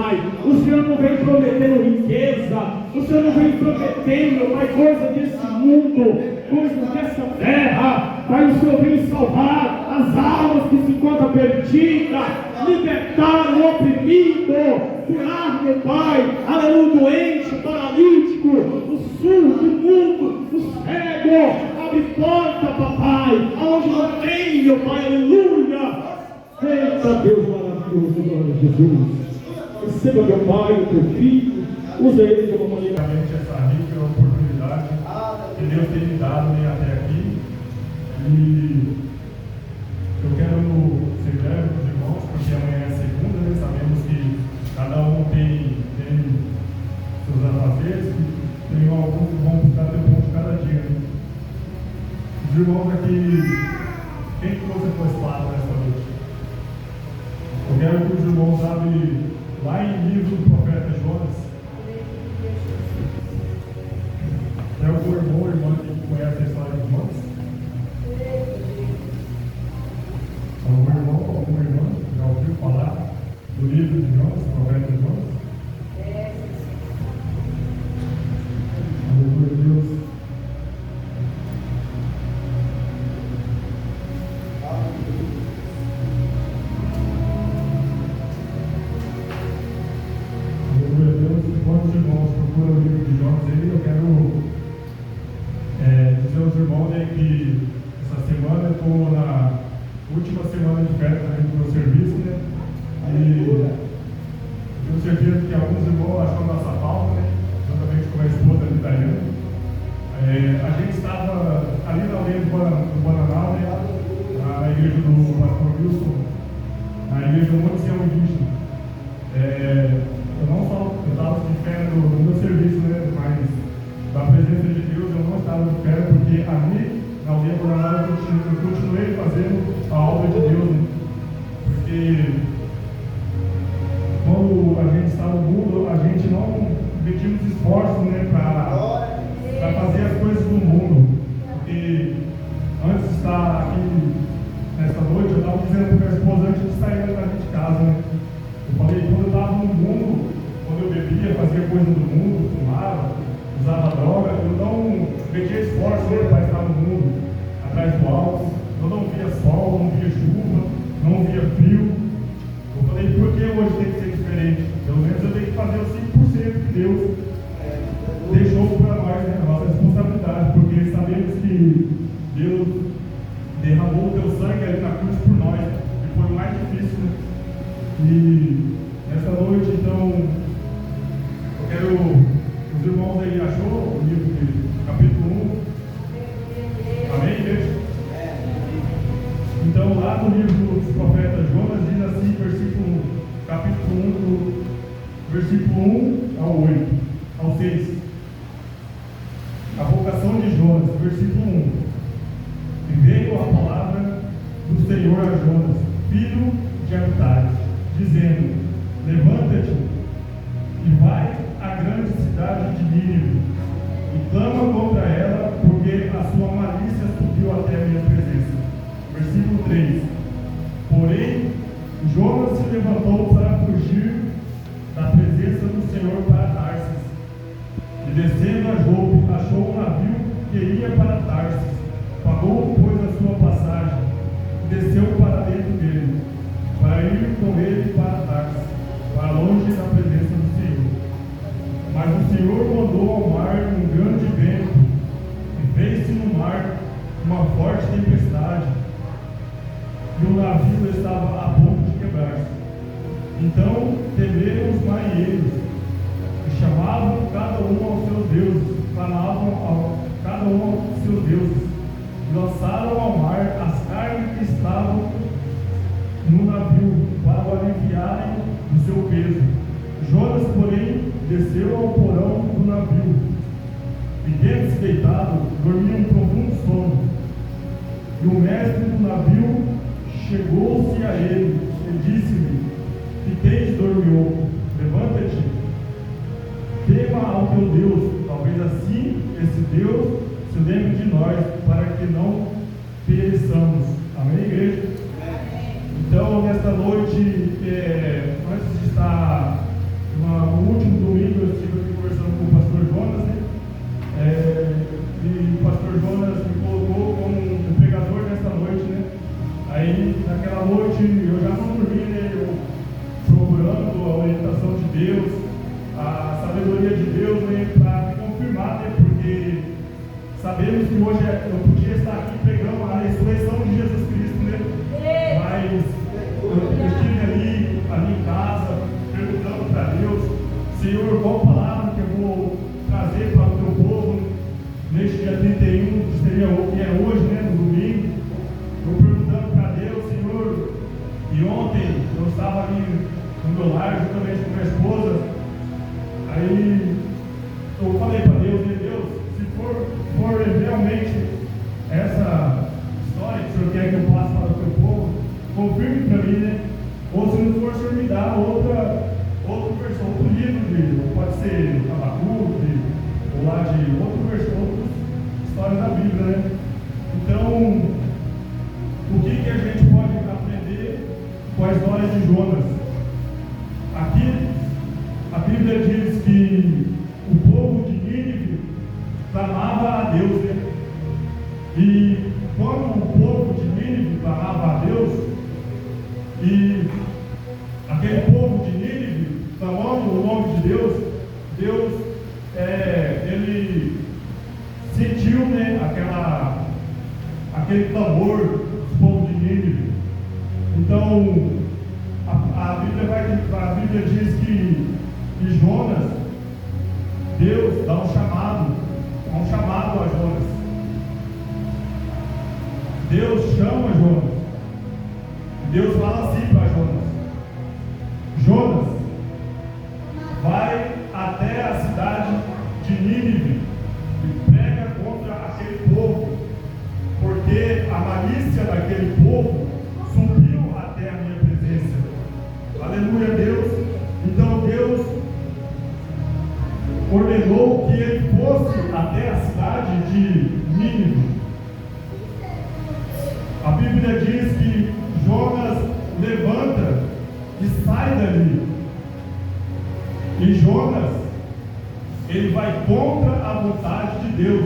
Pai. O Senhor não vem prometendo riqueza, o Senhor não vem prometendo, meu Pai, coisa desse mundo, coisa dessa terra. Pai, o Senhor vem salvar as almas que se encontram perdidas, libertar o oprimido, curar, meu Pai, aleluia, o doente, o paralítico, o surdo, o mudo, o cego. Abre porta, papai, aonde não tem, meu Pai, aleluia. Eita Deus maravilhoso, em nome de Jesus. Receba, meu Pai, o teu filho, usa ele de uma maneira. Realmente essa rica oportunidade que Deus tem me dado até aqui. E eu quero ser breve com os irmãos, porque amanhã é segunda, né? Sabemos que cada um tem seus afazeres, tem alguns que vão buscar ter um de cada dia. Né? Os irmãos aqui, quem que você foi espada nessa noite? Eu quero que os irmãos abrem lá em livro do profeta Jonas. Tem algum irmão ou irmã que conhece a história de Jonas? Algum irmão ou alguma irmã já ouviu falar do livro de Jonas, profeta Jonas? Aleluia, Deus. Enquanto os irmãos procuram o livro de Jonas aí, eu quero dizer aos irmãos aí que essa semana eu estou na última semana de férias do meu serviço, né? E tenho certeza que alguns irmãos acham nossa falta, né? Juntamente com a esposa ali, Daiane. A gente estava ali na aldeia do Bananal, né? Na igreja do pastor Wilson, na igreja do Monte Sião Indígena. Eu estava de férias no meu serviço, né? Mas da presença de Deus eu não estava de férias, porque ali na aldeia do Bananal eu continuei fazendo a obra de Deus, né? Porque quando a gente está no mundo, a gente não medimos esforços, né, para fazer as coisas do mundo. Porque antes de estar aqui nesta noite, eu estava dizendo para minha esposa antes de sair de casa, né? Eu falei, quando eu estava no mundo, quando eu bebia, fazia coisa do mundo, fumava, usava droga, eu não media esforço, né, para estar no mundo, atrás do alto. Eu não via sol, não via chuva, não via frio. Eu falei, por que hoje tem que ser diferente? Pelo menos eu tenho que fazer os 5% que Deus deixou para nós, né? A nossa responsabilidade, porque sabemos que Deus derramou o teu sangue ali na cruz por nós, que foi o mais difícil, né? E nessa noite, então, eu quero, os irmãos aí, achou o livro de capítulo 1? Amém, igreja? Então, lá no livro dos profetas Jonas, diz assim, versículo 1, capítulo 1, versículo 1 ao 8, ao 6. A vocação de Jonas, versículo 1. E veio a palavra do Senhor a Jonas, filho de Amitai, dizendo: levanta-te e vai à grande cidade de Nínive, e clama contra ela, porque a sua malícia subiu até a minha presença. Versículo 3. Porém, Jonas se levantou para fugir da presença do Senhor para Tarsis, e descendo a Jope, achou um navio que ia para Tarsis, pagou, pois, a sua passagem, e desceu para dentro dele, para ir com ele para Tarsis, para longe da presença do Senhor. Mas o Senhor mandou ao mar um grande vento, e fez-se no mar uma forte tempestade, e o navio estava a ponto de quebrar-se. Então temeram os marinheiros, e chamavam cada um aos seus deuses, clamavam cada um aos seus deuses, e lançaram ao mar as carnes que estavam no navio, para o aliviarem do seu peso. Jonas, porém, desceu ao porão do navio, e tendo-se deitado, dormia um profundo sono. E o mestre do navio chegou-se a ele e disse-lhe: que tens, dormiu? Levanta-te, tema ao teu Deus, talvez assim esse Deus se lembre de nós, para que não pereçamos. Amém, igreja? Então, nesta noite, antes de estar de Deus, a sabedoria de Deus, né, para me confirmar, né, porque sabemos que hoje eu podia estar aqui pregando a ressurreição de Jesus Cristo, né, mas eu estive ali em casa, perguntando para Deus, Senhor, qual palavra que eu vou trazer para o teu povo neste dia 31, que é hoje, né, no domingo. Eu perguntando para Deus, Senhor, e ontem eu estava ali no meu lar, juntamente com minha esposa, aí eu falei para Deus, Deus, se for realmente essa história que o Senhor quer que eu passe para o teu povo, confirme para mim, né? Ou se não for, o Senhor me dá outra versão, outro livro, pode ser Abacuque, ou lá de outra versão, outras histórias da Bíblia, né? Então, o que a gente pode aprender com a história de Jonas? Aqui, a Bíblia diz que o povo de Nínive clamava a Deus, né? E quando o povo de Nínive clamava a Deus, e aquele povo de Nínive clamando o nome de Deus, ele sentiu, né, aquele clamor do povo de Nínive. Então, a Bíblia diz que Jonas, Deus dá um chamado a Jonas. Deus chama Jonas. Deus fala assim para Jonas: Jonas, vai até a cidade de Nínive e prega contra aquele povo, porque a malícia daquele povo subiu até a minha presença. Aleluia, Deus. Então Deus ordenou que ele fosse até a cidade de Nínive. A Bíblia diz que Jonas levanta e sai dali. E Jonas, ele vai contra a vontade de Deus.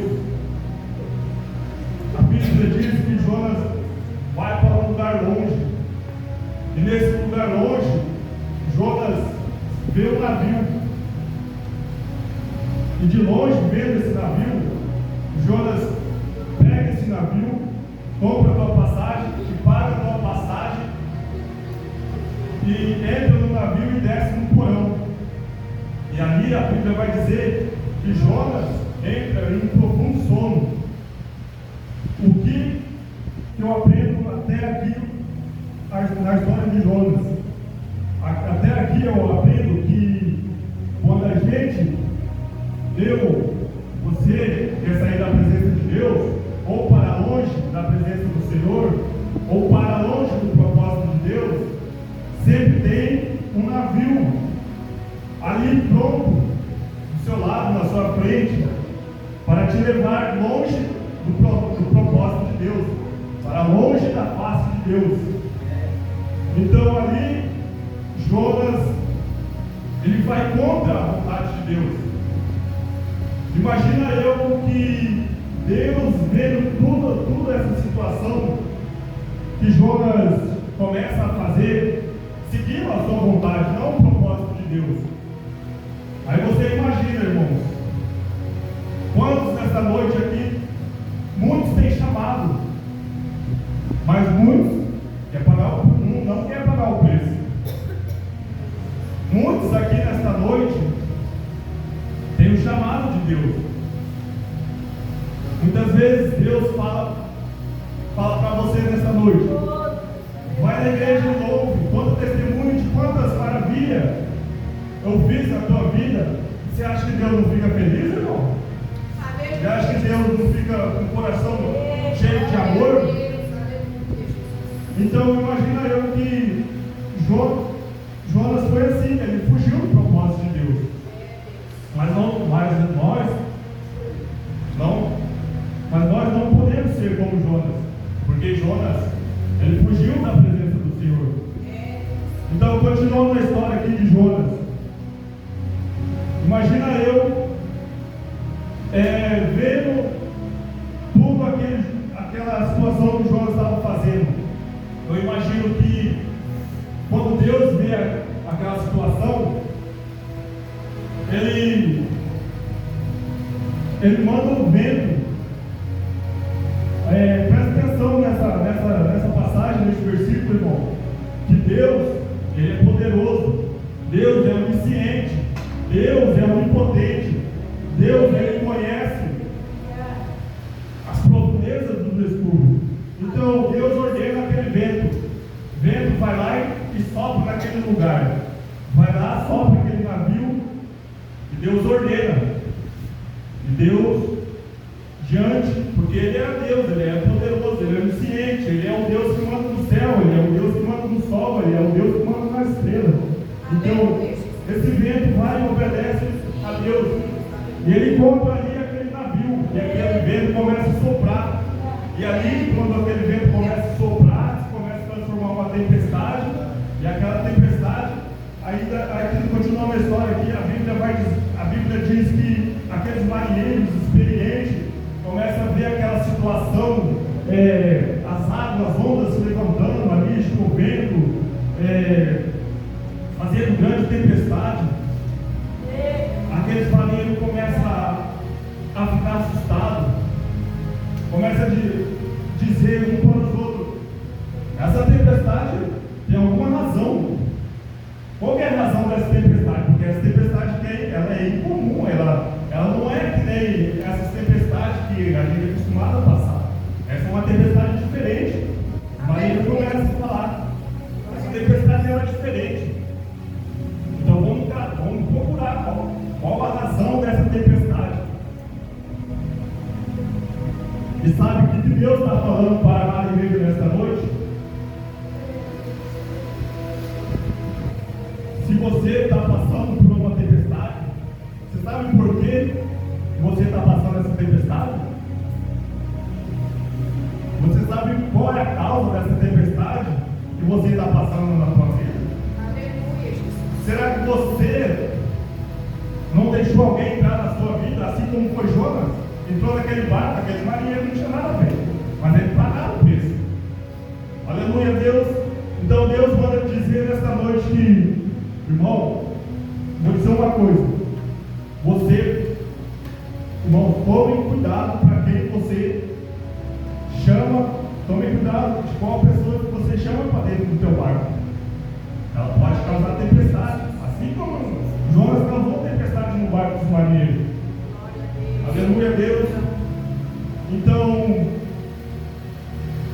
A Bíblia diz que Jonas vai para um lugar longe. E nesse lugar longe, Jonas vê um navio. E de longe, vendo esse navio, Jonas pega esse navio, compra a tua passagem e paga a tua passagem e entra no navio e desce no porão. E ali a Bíblia vai dizer que Jonas entra em um profundo sono. O que eu aprendo até aqui na história de Jonas? Até aqui eu aprendo que quando a gente, você quer sair da presença de Deus, ou para longe da presença do Senhor, ou para longe do propósito de Deus, sempre tem um navio ali pronto, do seu lado, na sua frente, para te levar longe do propósito de Deus, para longe da face de Deus. Então ali, Jonas, ele vai contra a vontade de Deus. Imagina eu que Deus, vendo toda essa situação que Jonas começa a fazer, seguindo a sua vontade, não o propósito de Deus. Aí você imagina, irmãos, quantos nessa noite aqui, muitos têm chamado, mas muitos não querem pagar o preço. Muitos aqui nesta noite têm o chamado de Deus. Muitas vezes Deus fala para você nessa noite: vai na igreja e louve, conta testemunho de quantas maravilhas eu fiz na tua vida. Você acha que Deus não fica feliz, irmão? Você acha que Deus não fica com o coração cheio de amor? Então imagina eu que Jonas foi assim, ele fugiu do propósito de Deus. Mas nós não podemos ser como Jonas, porque Jonas, ele fugiu da presença do Senhor. Então, continuando na história aqui de Jonas, imagina eu vendo tudo aquela situação que Jonas estava fazendo. Eu imagino que quando Deus vê aquela situação, Ele manda o vento. Presta atenção nessa passagem, nesse versículo, irmão. Que Deus, Ele é poderoso. Deus é onisciente. Deus é onipotente. Deus, Ele conhece as profundezas do escuro. Então, Deus ordena aquele vento. O vento vai lá e sopra naquele lugar. Vai lá, sopra aquele navio. E Deus ordena. E Deus, diante, porque Ele é Deus, Ele é poderoso, Ele é onisciente, Ele é o Deus que manda no céu, Ele é o Deus que manda no sol, Ele é o Deus que manda nas estrelas. Então, esse vento vai e obedece a Deus. E Ele encontra ali aquele navio, e aquele vento começa a soprar. E ali, quando aquele vento começa a soprar, se começa a transformar uma tempestade, e aquela tempestade, aí continua a história aqui, a Bíblia diz que aqueles marinheiros experientes começam a ver aquela situação, as águas, as ondas se levantando ali, chovendo, fazendo grande tempestade. Aqueles marinheiros começam a ficar assustados, começam a dizer um para os outros: essa tempestade tem alguma razão. Qual é a razão dessa tempestade? Porque essa tempestade ela é incomum, ela não é que nem essas tempestades que a gente é acostumado a passar. Essa é uma tempestade diferente. O marinheiro começa a falar: essa tempestade ela é diferente. Então vamos procurar qual a razão dessa tempestade. E sabe o que Deus está falando para a marinheiro nesta noite? Se você está passando por uma tempestade, você sabe por que você está passando essa tempestade? Você sabe qual é a causa dessa tempestade que você está passando na sua vida? Será que você não deixou alguém entrar na sua vida, assim como foi Jonas? Entrou naquele barco, aquele marinheiro não tinha nada a ver, mas ele pagaram o preço. Aleluia, Deus. Então Deus manda dizer nesta noite que, irmão, vou dizer uma coisa: você, irmão, tome cuidado para quem você chama, tome cuidado de qual pessoa que você chama para dentro do teu barco. Ela pode causar tempestade, assim como Jonas causou tempestade no barco dos marinheiros. Aleluia, Deus. Então,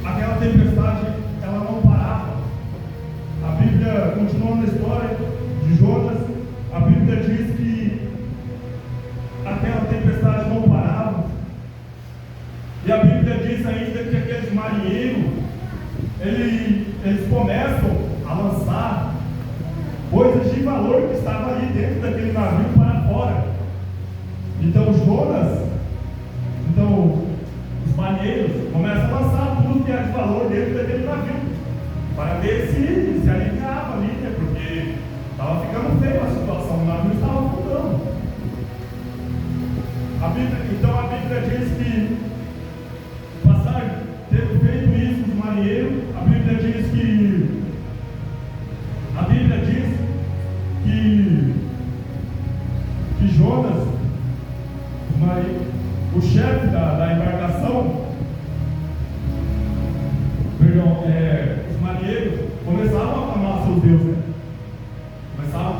aquela tempestade, ela não parava. A Bíblia, continuando na história de Jonas, a Bíblia diz que aquela tempestade não parava. E a Bíblia diz ainda que aqueles marinheiros, eles começam a lançar coisas de valor que estavam ali dentro daquele navio para fora. Então os marinheiros começam a lançar tudo que é de valor dentro daquele navio, para ver se aliviava ali, né? Porque estava ficando feia a situação, o navio estava afundando. Então a Bíblia diz que, tendo feito isso os marinheiros, a Bíblia diz que Jonas, o chefe da embarcação, os marinheiros começavam a clamar seus deuses, né? Começavam a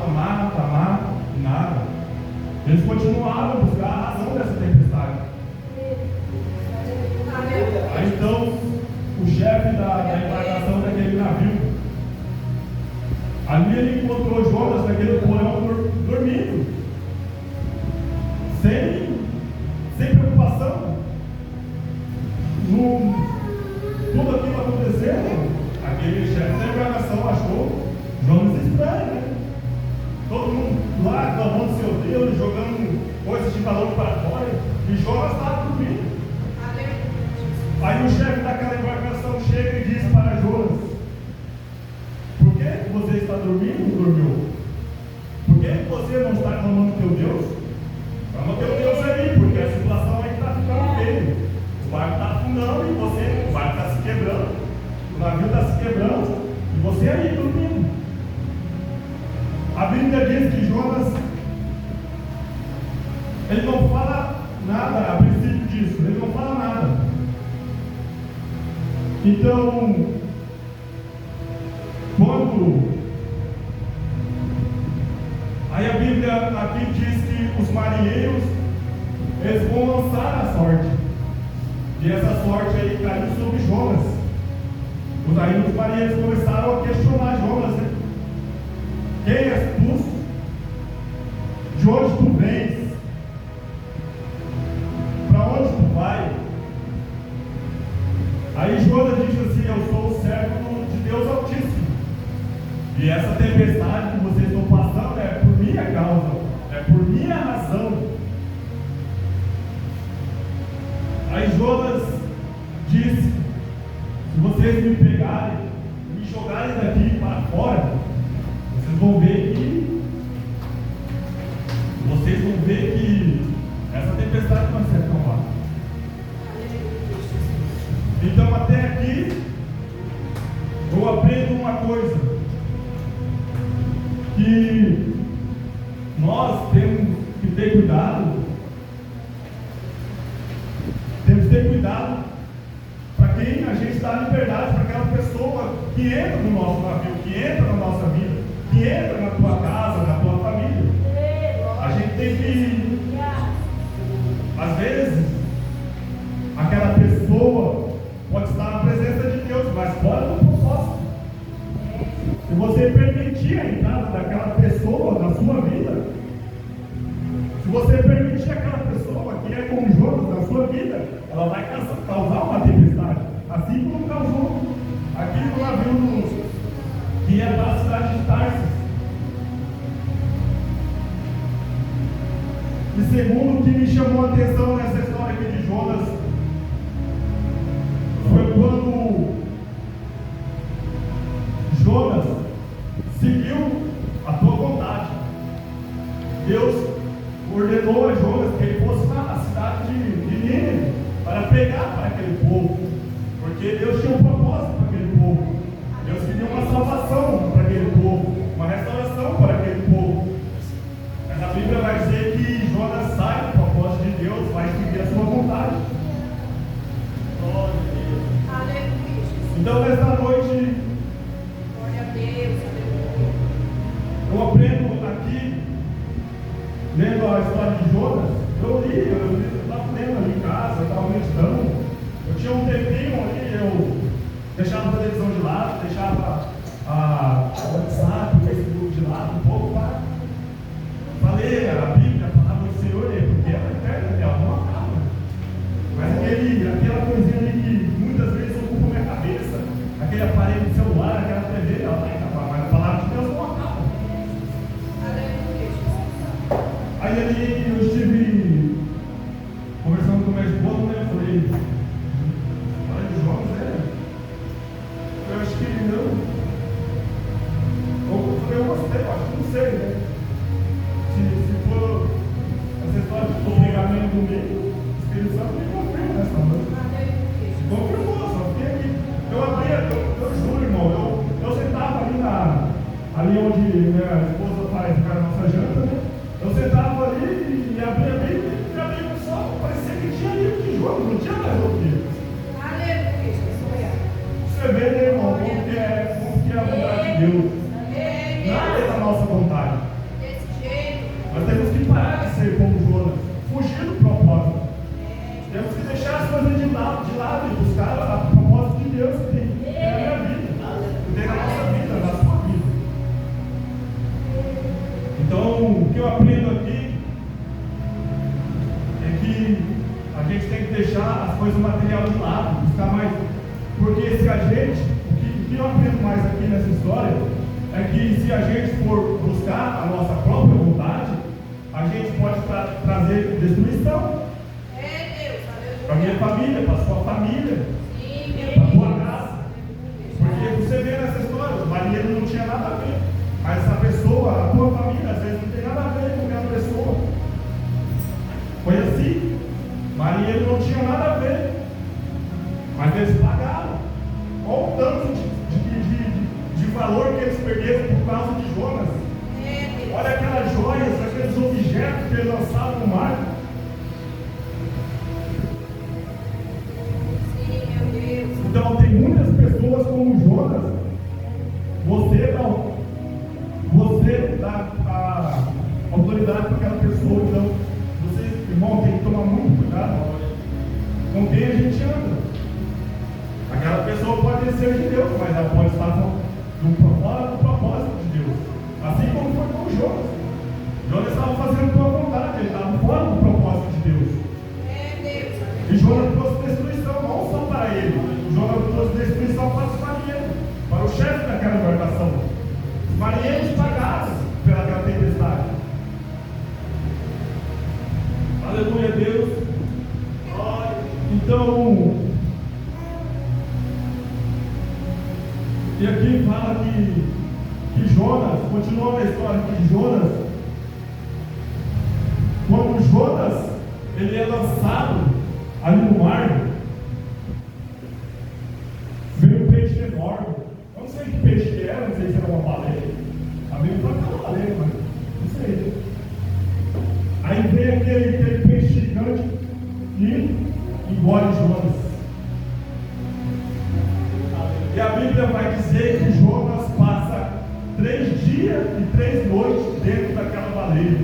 clamar, e nada. Eles continuaram a buscar a razão dessa tempestade. Aí então, o chefe da embarcação daquele navio, ali ele encontrou Jonas naquele porão dormindo, sem preocupação. Tudo aquilo acontecendo, aquele chefe da embarcação achou Jonas estranho, né? Todo mundo lá clamando seu Deus, jogando coisas de valor para fora, e Jonas estava dormindo. Aí o chefe daquela embarcação chega e diz para Jonas: por que você está dormindo, dormiu? Por que você não está clamando teu Deus? Clama teu Deus aí, porque a situação aí está ficando feia. O barco está afundando e o barco está se quebrando, o navio está se quebrando, e você aí dormindo. A Bíblia diz que Jonas, ele não fala nada a princípio disso, ele não fala nada. Então, quando aí a Bíblia aqui diz que os marinheiros, eles vão lançar a sorte, e essa sorte aí caiu sobre Jonas. Aí os marinheiros começaram a questionar Jonas, né? Quem és tu? De onde tu vens? Para onde tu vai? Aí Jonas diz assim: eu sou o servo de Deus Altíssimo, e essa tempestade que vocês estão passando é por minha causa, é por minha razão. Aí Jonas disse: se vocês me pegarem, me jogarem daqui para fora, vocês vão ver que essa tempestade vai ser acalmada. Então, até aqui, eu aprendo uma coisa: que nós temos que ter cuidado. Temos que ter cuidado para quem a gente dá liberdade, para aquela pessoa que entra no nosso navio, que entra na nossa vida, que entra na tua casa, na tua família. A gente tem que, às vezes, aquela pessoa pode estar na presença de Deus, mas fora do propósito. Se você permitir a entrada daquela pessoa na sua vida, se você permitir aquela pessoa que é como Jonas na sua vida, ela vai causar uma tempestade, assim como causou aqui no navio que ia para a cidade de Tarsis. E segundo, o que me chamou a atenção nessa história aqui de Jonas foi quando Jonas seguiu a tua vontade. Deus ordenou a Jonas que ele fosse na cidade de Nínive para pregar para aquele povo, porque Deus tinha um propósito para aquele povo. Deus queria uma salvação para aquele povo, uma restauração para aquele povo. Mas a Bíblia vai dizer que Jonas sai do propósito de Deus, vai seguir a sua vontade. Glória a Deus. Aleluia. Então, nesta noite, glória a Deus, aleluia, eu aprendo aqui, lendo a história de Jonas. Eu estava lendo ali em casa, eu estava meditando. Eu tinha um tempinho ali, eu deixava a televisão de lado, deixava o WhatsApp, o Facebook de lado um pouco para ler a Bíblia, a palavra do Senhor, porque ela é eterna, ela não acaba. Mas aquela coisinha ali que muitas vezes ocupa minha cabeça, aquele aparelho de celular, aquela TV, ela vai acabar, mas a palavra de Deus não acaba. Aí ali eu estive conversando com minha esposa, né? Eu falei: olha de Jonas, eu acho que não. Eu gostei, eu acho que não sei, né? Se for essa história do pregamento do meio, o Espírito Santo me confirma nessa noite. Confirmou, só fiquei aqui. Eu juro, irmão, eu sentava ali onde minha esposa faz a nossa janta, né? Eu sentava ali e abria a Bíblia e abria o sol. Parecia que tinha livro de jogo, não tinha mais outro livro. Você vê, né, irmão, como que é a vontade de Deus. Nada é da nossa vontade. Nós temos que parar de ser como Jonas, fugir do propósito. Temos que deixar as coisas de lado e buscar o propósito de Deus que tem na minha vida, que tem na nossa vida, na sua vida. Então, o que eu aprendo aqui é que a gente tem que deixar as coisas materiais de lado, buscar mais. Porque se a gente, o que eu aprendo mais aqui nessa história é que se a gente for buscar a nossa própria vontade, a gente pode trazer destruição para a minha família, para a sua família, para a tua casa. Porque você vê nessa história, o marinheiro não tinha nada a ver, mas essa pessoa, a tua família, às vezes não tem nada a ver com aquela pessoa. Foi assim, o marinheiro não tinha nada a ver, mas eles pagaram. Olha o tanto de valor que eles perderam por causa de Jonas. Olha aquelas joias, aqueles objetos que eles lançaram no mar. fidelidade para aquela pessoa. Então, vocês, irmão, tem que tomar muito cuidado com quem a gente anda. Aquela pessoa pode ser de Deus, mas ela pode estar fora do propósito de Deus. Assim como foi com o Jonas. Jonas estava fazendo tua vontade, ele estava fora do propósito de Deus. E Jonas trouxe destruição, não só para ele. Jonas trouxe destruição para os marinheiros, para o chefe daquela embarcação. Os marinheiros pagaram pelaquela tempestade. Aleluia, Deus. Então, e aqui fala que Jonas, continuando a história aqui de Jonas, quando Jonas ele é lançado ali no mar, veio um peixe enorme. Eu não sei que peixe que era, não sei se era uma baleia. A Bíblia fala que era uma baleia, mas não sei. Aí veio aquele peixe gigante e engole Jonas. E a Bíblia vai dizer que Jonas passa 3 dias e 3 noites dentro daquela baleia.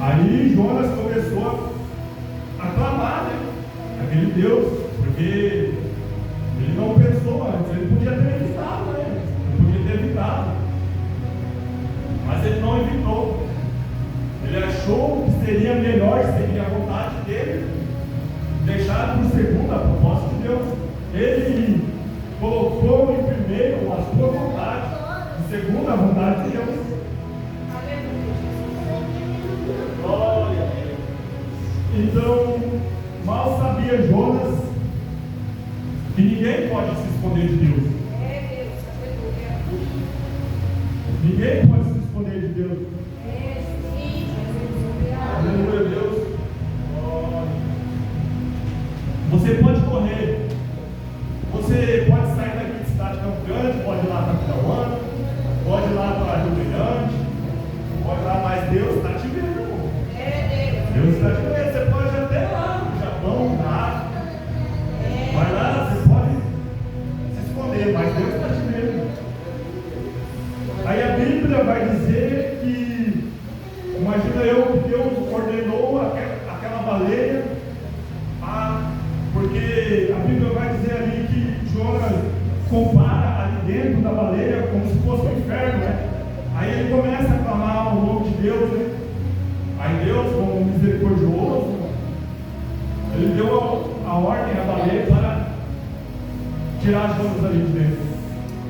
Aí Jonas começou a clamar, né? Aquele Deus, porque ele não pensou antes, ele podia ter evitado, né? Ele podia ter evitado. Mas ele não evitou. Ele achou que seria melhor seguir a vontade dele, deixar por segundo a proposta de Deus. Ele colocou em primeiro a sua vontade, em segundo a vontade de Deus. Glória a Deus. Então, mal sabia Jonas que ninguém pode se esconder de Deus. Ninguém pode se esconder de Deus. Aleluia, Deus. Você pode correr. Você pode sair daqui de cidade de Campo Grande, pode ir lá para Pirauana, pode ir lá para Rio Brilhante, pode ir lá, mas Deus está te vendo, irmão. Deus está te vendo. Você pode ir até lá no Japão, na África. Vai lá, você pode se esconder, mas Deus está te vendo. Aí a Bíblia vai dizer que, imagina eu, que Deus ordenou aquela baleia, porque a Bíblia vai dizer ali que Jonas compara ali dentro da baleia como se fosse um inferno, né? Aí ele começa a clamar o nome de Deus, né? Aí Deus, como misericordioso, ele deu a ordem à baleia para tirar Jonas ali de dentro.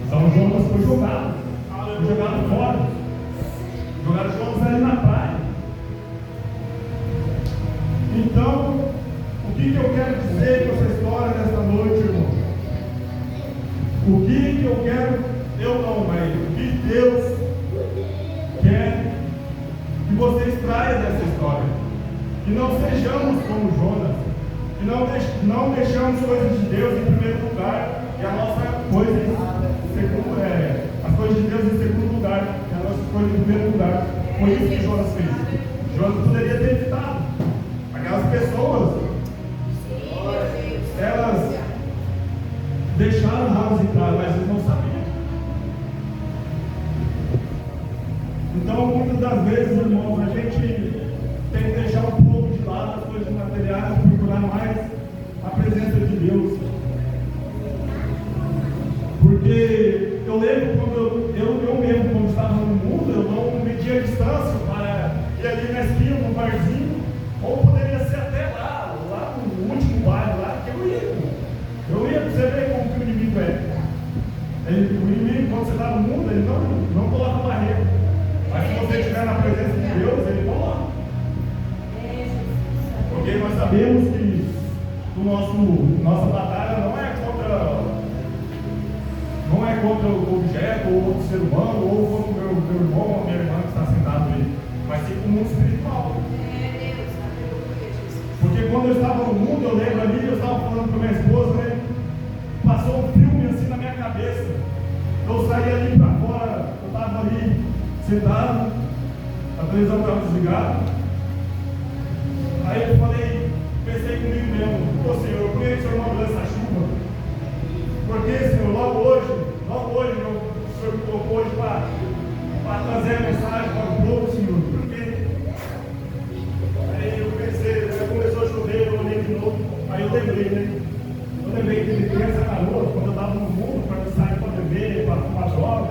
Então Jonas foi jogado fora. Jogaram Jonas ali na praia. Então, o que eu quero dizer com essa história nesta noite, irmão? O que eu quero, eu não, mas o que Deus quer que vocês traiam dessa história? Que não sejamos como Jonas, que não deixamos coisas de Deus em primeiro lugar e a nossa coisa em segundo, as coisas de Deus em segundo lugar e a nossa coisa em primeiro lugar. Foi isso que Jonas fez. Jonas poderia ter evitado. Aquelas pessoas, elas deixaram Jonas entrar, mas eles não sabiam. Então, muitas das vezes, irmãos, a gente tem que deixar um pouco de lado as coisas materiais, procurar mais a presença de Deus. Porque eu lembro quando eu mesmo, quando estava no mundo, eu não media a distância para ir ali na esquina, no barzinho, ou poderia ser até lá no último bairro lá, que eu ia. Eu ia para você ver como que o inimigo é. O inimigo, quando você está no mundo, ele não coloca barreira. Mas se você estiver na presença de Deus, ele coloca. Porque nós sabemos que nossa batalha não é contra o objeto, ou outro ser humano, ou contra o meu irmão ou minha irmã que está sentado ali, mas sim com o mundo espiritual. Porque quando eu estava no mundo, eu lembro ali, eu estava falando com a minha esposa, né? Passou um filme assim na minha cabeça. Eu saí ali para fora, eu estava ali sentado, a televisão estava desligada. Aí eu pensei comigo mesmo, pô Senhor, por que o Senhor mandou essa chuva? Porque, Senhor, logo hoje, o Senhor me colocou hoje para para trazer a mensagem para o povo, Senhor. Porque aí eu pensei, aí começou a chover, eu olhei de novo, aí eu lembrei, né? Eu lembrei que ele tem essa garoa, quando eu estava no mundo, para sair para beber, para fumar droga,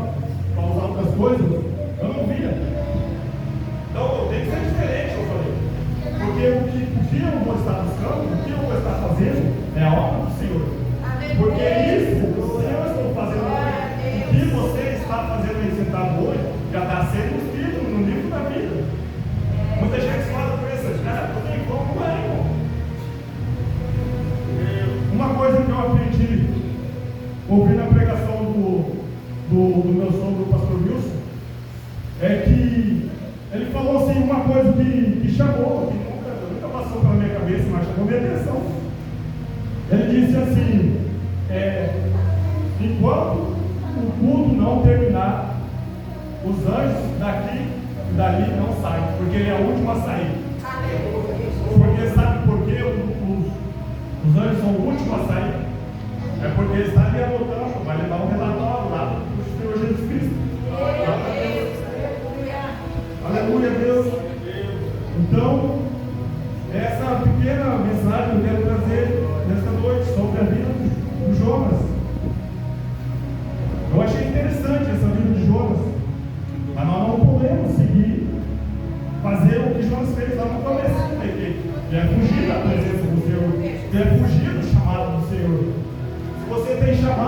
para usar outras coisas, eu não via. Então tem que ser diferente, eu falei. Porque o que eu vou estar buscando, o que eu vou estar fazendo, é a obra do Senhor. Porque isso, o Senhor está fazendo hoje. O que você está fazendo aí sentado hoje, já está sendo escrito no livro da vida. Muita gente fala com isso, cara, não tem como, não é, irmão. Uma coisa que eu aprendi, ouvindo a pregação do meu sogro, o pastor Wilson, é que ele falou assim, uma coisa que chamou, que nunca passou pela minha cabeça, mas chamou minha atenção. Ele disse assim, enquanto o culto não terminar, os anjos daqui e dali não saem, porque ele é o último a sair. Porque sabe por que os anjos são o último a sair? É porque ele está ali anotando, vai levar um relatório lá do Senhor Jesus Cristo. Aleluia, Deus. Então, essa pequena mensagem eu quero trazer nesta noite sobre a vida do Jonas. Eu achei interessante essa vida de Jonas, mas nós não podemos seguir, fazer o que Jonas fez lá no começo, que é fugir da presença do Senhor, que é fugir do chamado do Senhor. Se você tem chamado,